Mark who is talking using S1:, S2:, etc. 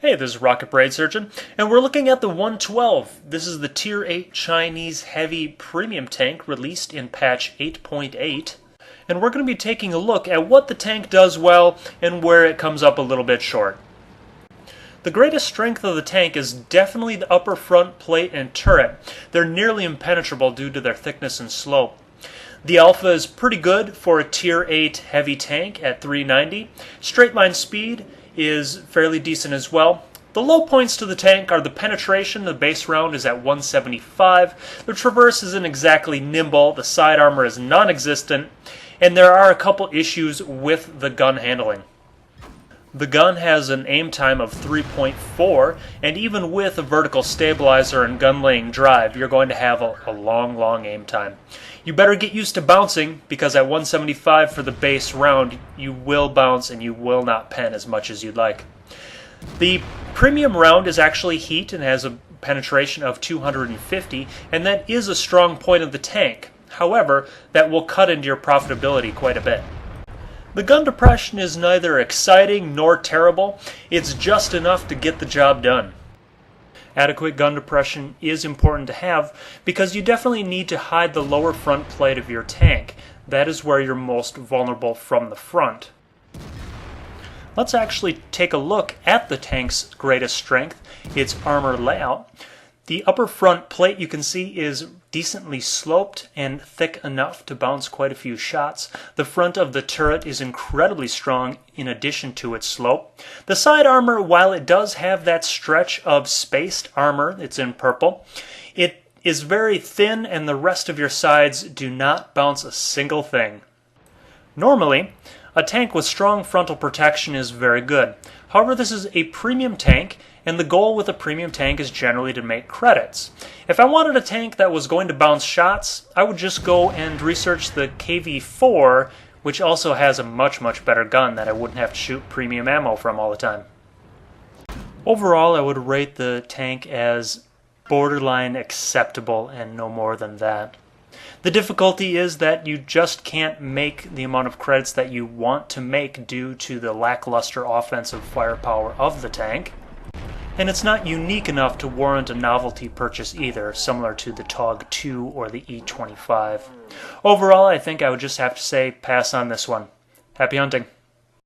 S1: Hey, this is Rocket Braid Surgeon, and we're looking at the 112. This is the Tier 8 Chinese Heavy Premium Tank released in patch 8.8. And we're going to be taking a look at what the tank does well and where it comes up a little bit short. The greatest strength of the tank is definitely the upper front plate and turret. They're nearly impenetrable due to their thickness and slope. The Alpha is pretty good for a Tier 8 heavy tank at 390. Straight line speed is fairly decent as well. The low points to the tank are the penetration. The base round is at 175. The traverse isn't exactly nimble. The side armor is non-existent. And there are a couple issues with the gun handling. The gun has an aim time of 3.4, and even with a vertical stabilizer and gun laying drive, you're going to have a long aim time. You better get used to bouncing, because at 175 for the base round, you will bounce and you will not pen as much as you'd like. The premium round is actually heat and has a penetration of 250, and that is a strong point of the tank. However, that will cut into your profitability quite a bit. The gun depression is neither exciting nor terrible. It's just enough to get the job done. Adequate gun depression is important to have because you definitely need to hide the lower front plate of your tank. That is where you're most vulnerable from the front. Let's actually take a look at the tank's greatest strength, its armor layout. The upper front plate you can see is decently sloped and thick enough to bounce quite a few shots. The front of the turret is incredibly strong in addition to its slope. The side armor, while it does have that stretch of spaced armor, it's in purple, it is very thin and the rest of your sides do not bounce a single thing. Normally, a tank with strong frontal protection is very good. However, this is a premium tank, and the goal with a premium tank is generally to make credits. If I wanted a tank that was going to bounce shots, I would just go and research the KV-4, which also has a much better gun that I wouldn't have to shoot premium ammo from all the time. Overall, I would rate the tank as borderline acceptable and no more than that. The difficulty is that you just can't make the amount of credits that you want to make due to the lackluster offensive firepower of the tank. And it's not unique enough to warrant a novelty purchase either, similar to the TOG 2 or the E25. Overall, I think I would just have to say pass on this one. Happy hunting.